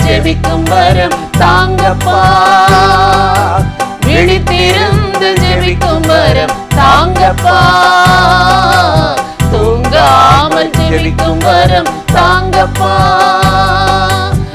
ஜெபிக்கும் வரம் தாங்கப்பா. விழித்திருந்து ஜெபிக்கும் வரம் தாங்கப்பா. தூங்காமல் ஜெபிக்கும் வரம் தாங்கப்பா.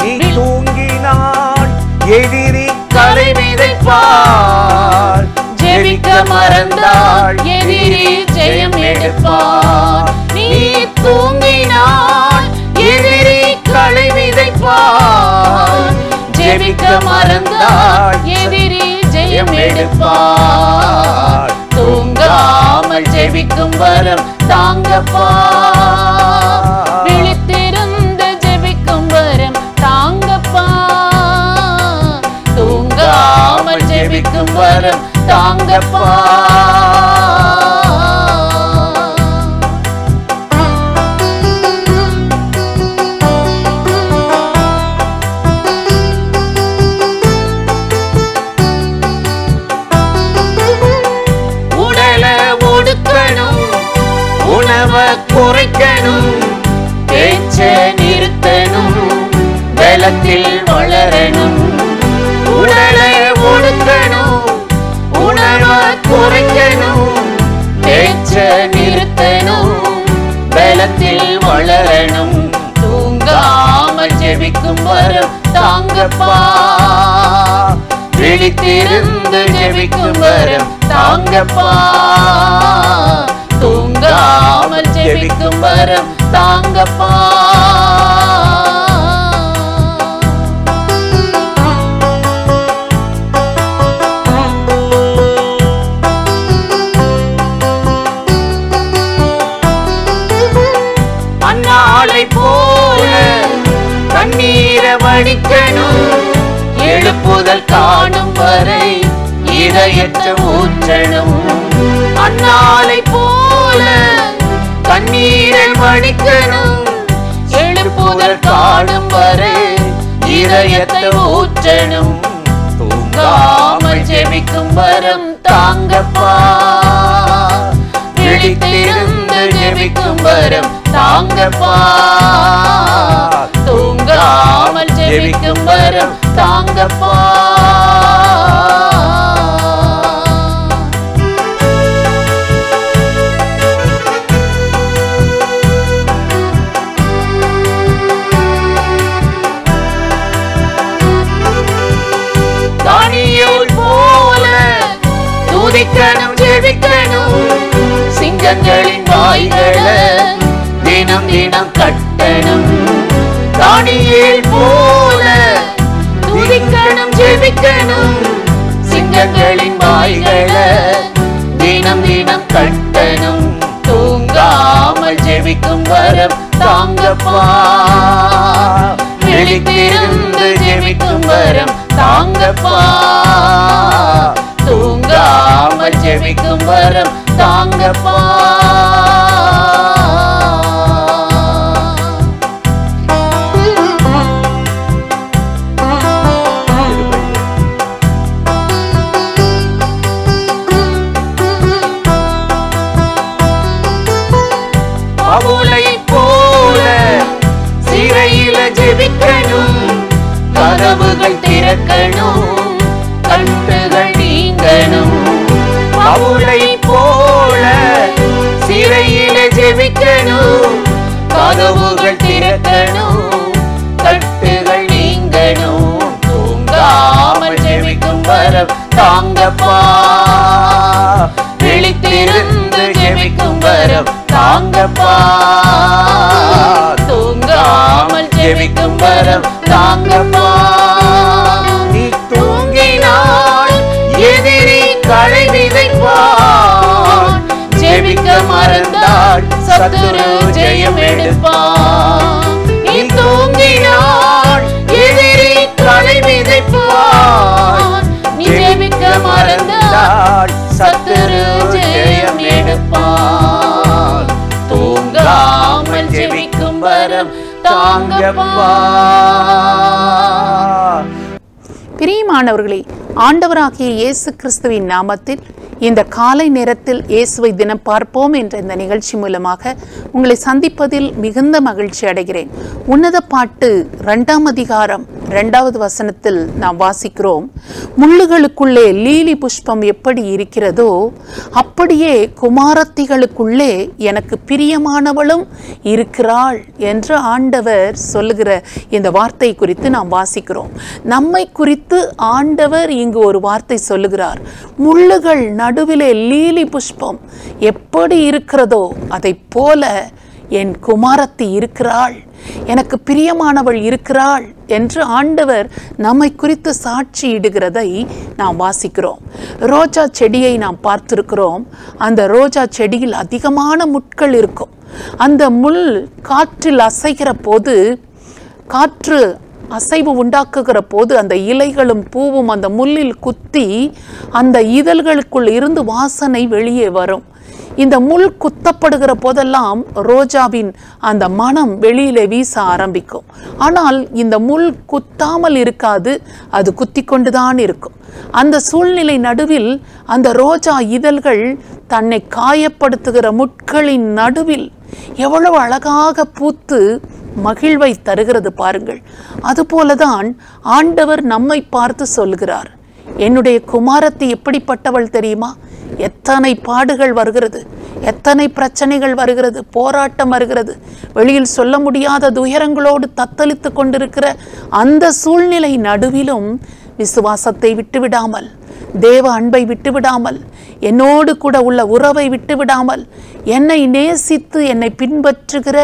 நீ தூங்கினான் எதிரி களை விதைப்பார். ஜெபிக்க மறந்தால் எதிரி ஜெயம் எடுப்பார். நீ தூங்கினால் எதிரி களை விதைப்பார். ஜெபிக்க மறந்தால் எதிரி ஜெயம் எடுப்பார். தூங்காமல் ஜெபிக்கும் வரம் தாங்கப்பா. விழித்திருந்து ஜெபிக்கும் வரம் தாங்கப்பா. தூங்காமல் ஜெபிக்கும் வரம் தாங்கப்பா. உடலை ஒடுக்கணும், உணவை குறைக்கணும், பேச்ச நிறுத்தணும், பலத்தில் வளரணும். உடலை ஒடுக்கணும், உணவை குறைக்கணும், பேச்ச நிறுத்தணும், பலத்தில் வளரணும். தூங்காமல் ஜெபிக்கும் வரம் தாங்கப்பா. விழித்திருந்து ஜெபிக்கும் வரம் தாங்கப்பா. தூங்காமல் ஜெபிக்கும் வரம் தாங்கப்பா. அன்னாளை போல கண்ணீரை வடிக்கணும், எழுப்புதல் காணும் வரை இதயத்தை ஊற்றணும். அன்னாளை போல கண்ணீரை வடிக்கணும். எழுப்புதல் காணும் வரை இதயத்தை ஊற்றணும். தூங்காமல் ஜெபிக்கும் வரம் தாங்கப்பா. விழித்திருந்து ஜெபிக்கும் வரம் தாங்கப்பா. தூங்காமல் ஜெபிக்கும் வரம் தாங்கப்பா. தானியேல் போல துதிக்கணும் ஜெபிக்கணும். சிங்கங்களின் வாய்களை தினம் தினம் கட்டணும். தானியேல் போல துதிக்கணும் ஜெபிக்கணும். சிங்கங்களின் வாய்களை தினம் தினம் கட்டணும். தூங்காமல் ஜெபிக்கும் வரம் தாங்கப்பா. விழித்திருந்து ஜெபிக்கும் வரம் தாங்கப்பா. தூங்காமல் ஜெபிக்கும் வரம் தாங்கப்பா. பவுலை போல சிறையில ஜெபிக்கணும், கதவுகள் திறக்கணும், கட்டுகள் நீங்கணும். பவுலை போல சிறையில ஜெபிக்கணும், கதவுகள் திறக்கணும், கட்டுகள் நீங்கணும். தூங்காமல் ஜெபிக்கும் வரம் தாங்கப்பா. விழித்திருந்து ஜெபிக்கும் வரம் தாங்கப்பா. தூங்காமல் ஜெபிக்கும் வரம் தாங்கப்பா. நீ தூங்கினால் எதிரி களை விதைப்பான். ஜெபிக்க மறந்தால் சத்துரு ஜெயம் எடுப்பான். நீ தூங்கினால் எதிரி களை விதைப்பான். நீ ஜெபிக்க மறந்தால் சத்துரு ஜெயம் எடுப்பான். தூங்காமல் ஜெபிக்கும் வரம் தாங்கப்பா. பிரியமானவர்களே, ஆண்டவராகிய இயேசு கிறிஸ்துவின் நாமத்தில் இந்த காலை நேரத்தில் இயேசுவை தினம் பார்ப்போம் என்ற இந்த நிகழ்ச்சி மூலமாக உங்களை சந்திப்பதில் மிகுந்த மகிழ்ச்சி அடைகிறேன். உன்னத பாட்டு 2ஆம் அதிகாரம் 2வது வசனத்தில் நாம் வாசிக்கிறோம், முள்ளுகளுக்குள்ளே லீலி புஷ்பம் எப்படி இருக்கிறதோ அப்படியே குமாரத்திகளுக்குள்ளே எனக்கு பிரியமானவளும் இருக்கிறாள் என்று ஆண்டவர் சொல்லுகிற இந்த வார்த்தை குறித்து நாம் வாசிக்கிறோம். நம்மை குறித்து ஆண்டவர் இங்கு ஒரு வார்த்தை சொல்லுகிறார். முள்ளுகள் நடுவிலே லீலி புஷ்பம் எப்படி இருக்கிறதோ அதை போல என் குமாரத்தி இருக்கிறாள், எனக்கு பிரியமானவள் இருக்கிறாள் என்று ஆண்டவர் நம்மை குறித்து சாட்சியிடுகிறதை நாம் வாசிக்கிறோம். ரோஜா செடியை நாம் பார்த்திருக்கிறோம். அந்த ரோஜா செடியில் அதிகமான முட்கள் இருக்கும். அந்த முள் காற்றில் அசைகிற போது, காற்று அசைவு உண்டாக்குகிற போது அந்த இலைகளும் பூவும் அந்த முள்ளில் குத்தி அந்த இதழ்களுக்குள் இருந்து வாசனை வெளியே வரும். இந்த முள் குத்தப்படுகிற போதெல்லாம் ரோஜாவின் அந்த மனம் வெளியிலே வீச ஆரம்பிக்கும். ஆனால் இந்த முள் குத்தாமல் இருக்காது, அது குத்தி கொண்டுதான் இருக்கும். அந்த சூழ்நிலை நடுவில் அந்த ரோஜா இதழ்கள் தன்னை காயப்படுத்துகிற முட்களின் நடுவில் எவ்வளவு அழகாக பூத்து மகிழ்வை தருகிறது பாருங்கள். அதுபோலதான் ஆண்டவர் நம்மை பார்த்து சொல்கிறார், என்னுடைய குமாரத்தி எப்படிப்பட்டவள் தெரியுமா? எத்தனை பாடுகள் வருகிறது, எத்தனை பிரச்சனைகள் வருகிறது, போராட்டம் வருகிறது, வெளியில் சொல்ல முடியாத துயரங்களோடு தத்தளித்து கொண்டிருக்கிற அந்த சூழ்நிலை நடுவிலும் விசுவாசத்தை விட்டுவிடாமல், தேவ அன்பை விட்டுவிடாமல், என்னோடு கூட உள்ள உறவை விட்டுவிடாமல், என்னை நேசித்து என்னை பின்பற்றுகிற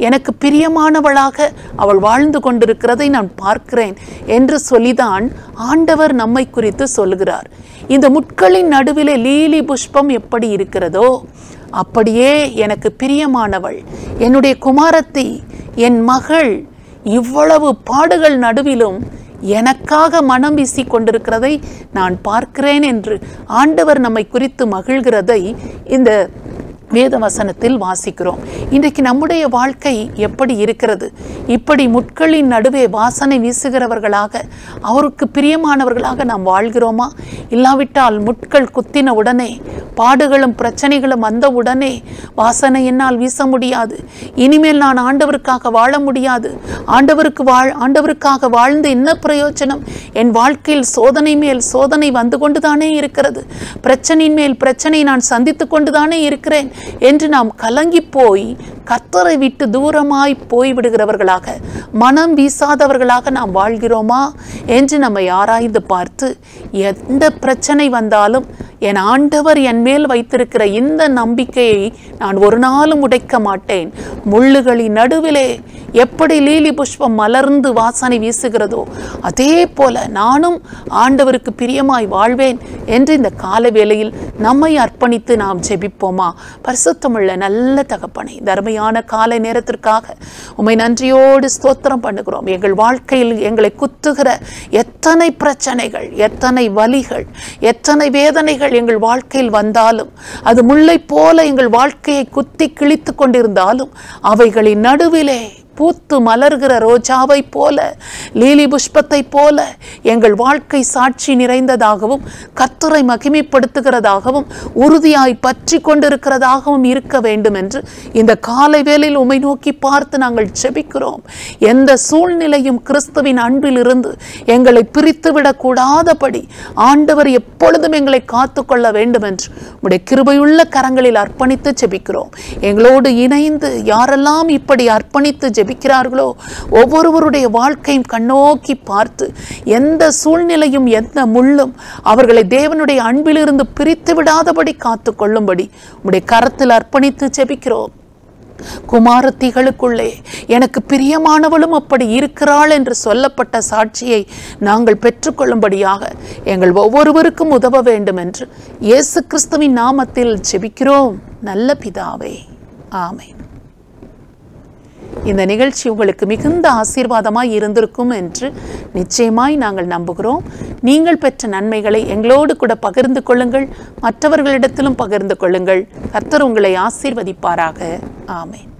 எனக்கு பிரியமானவளாக அவள் வாழ்ந்து கொண்டிருக்கிறதை நான் பார்க்கிறேன் என்று சொல்லிதான் ஆண்டவர் நம்மை குறித்து சொல்லுகிறார். இந்த முட்களின் நடுவிலே லீலி புஷ்பம் எப்படி இருக்கிறதோ அப்படியே எனக்கு பிரியமானவள், என்னுடைய குமாரத்தி, என் மகள் இவ்வளவு பாடுகள் நடுவிலும் எனக்காக மனம் வீசி கொண்டிருக்கிறதை நான் பார்க்கிறேன் என்று ஆண்டவர் நம்மை குறித்து மகிழ்கிறதை இந்த வேத வசனத்தில் வாசிக்கிறோம். இன்றைக்கு நம்முடைய வாழ்க்கை எப்படி இருக்கிறது? இப்படி முட்களின் நடுவே வாசனை வீசுகிறவர்களாக, அவருக்கு பிரியமானவர்களாக நாம் வாழ்கிறோமா? இல்லாவிட்டால் முட்கள் குத்தின உடனே, பாடுகளும் பிரச்சனைகளும் வந்த உடனே வாசனை என்னால் வீச முடியாது, இனிமேல் நான் ஆண்டவருக்காக வாழ முடியாது, ஆண்டவருக்காக வாழ்ந்து என்ன பிரயோஜனம், என் வாழ்க்கையில் சோதனை மேல் சோதனை வந்து கொண்டுதானே இருக்கிறது, பிரச்சனையின் மேல் பிரச்சனை நான் சந்தித்து கொண்டுதானே இருக்கிறேன் என்று நாம் கலங்கி போய் கர்த்தரை விட்டு தூரமாய் போய்விடுகிறவர்களாக, மனம் வீசாதவர்களாக நாம் வாழ்கிறோமா என்று நம்மை ஆராய்ந்து பார்த்து, எந்த பிரச்சனை வந்தாலும் என் ஆண்டவர் என் மேல் வைத்திருக்கிற இந்த நம்பிக்கையை நான் ஒரு நாளும் உடைக்க மாட்டேன். முள்ளுகளின் நடுவிலே எப்படி லீலி புஷ்பம் மலர்ந்து வாசனை வீசுகிறதோ அதே போல நானும் ஆண்டவருக்கு பிரியமாய் வாழ்வேன் என்று இந்த கால வேளையில் நம்மை அர்ப்பணித்து நாம் ஜெபிப்போமா? பரிசுத்தமுள்ள நல்ல தகப்பனே, தர்மையான காலை நேரத்திற்காக உம்மை நன்றியோடு ஸ்தோத்திரம் பண்ணுகிறோம். எங்கள் வாழ்க்கையில் எங்களை குத்துகிற எத்தனை பிரச்சனைகள், எத்தனை வலிகள், எத்தனை வேதனைகள் எங்கள் வாழ்க்கையில் வந்தாலும், அது முல்லை போல எங்கள் வாழ்க்கையை குத்தி கிழித்து கொண்டிருந்தாலும், அவைகளின் நடுவிலே பூத்து மலர்கிற ரோஜாவை போல, லீலி புஷ்பத்தை போல எங்கள் வாழ்க்கை சாட்சி நிறைந்ததாகவும் கர்த்தரை மகிமைப்படுத்துகிறதாகவும் உறுதியாய் பற்றி கொண்டிருக்கிறதாகவும் இருக்க வேண்டும் என்று இந்த காலை வேளையில் உம்மை நோக்கி பார்த்து நாங்கள் ஜெபிக்கிறோம். எந்த சூழ்நிலையும் கிறிஸ்துவின் அன்பில் இருந்து எங்களை பிரித்துவிடக்கூடாதபடி ஆண்டவர் எப்பொழுதும் எங்களை காத்துக்கொள்ள வேண்டும் என்று உம்முடைய கிருபையுள்ள கரங்களில் அர்ப்பணித்து ஜெபிக்கிறோம். எங்களோடு இணைந்து யாரெல்லாம் இப்படி அர்ப்பணித்து ஜெபிக்கிறார்களோ ஒவ்வொருவருடைய வாழ்க்கையும் கண்ணோக்கி பார்த்து, எந்த சூழ்நிலையும் எந்த முள்ளும் அவர்களை தேவனுடைய அன்பிலிருந்து பிரித்து விடாதபடி காத்து கொள்ளும்படி உம்முடைய கரத்தில் அர்ப்பணித்து ஜெபிக்கிறோம். குமாரத்திகளுக்குள்ளே எனக்கு பிரியமானவளும் அப்படி இருக்கிறாள் என்று சொல்லப்பட்ட சாட்சியை நாங்கள் பெற்றுக்கொள்ளும்படியாக எங்கள் ஒவ்வொருவருக்கும் உதவ வேண்டும் என்று இயேசு கிறிஸ்துவின் நாமத்தில் ஜெபிக்கிறோம் நல்ல பிதாவே, ஆமென். இந்த நிகழ்ச்சி உங்களுக்கு மிகுந்த ஆசீர்வாதமாய் இருந்திருக்கும் என்று நிச்சயமாய் நாங்கள் நம்புகிறோம். நீங்கள் பெற்ற நன்மைகளை எங்களோடு கூட பகிர்ந்து கொள்ளுங்கள், மற்றவர்களிடத்திலும் பகிர்ந்து கொள்ளுங்கள். கர்த்தர் உங்களை ஆசீர்வதிப்பாராக. ஆமென்.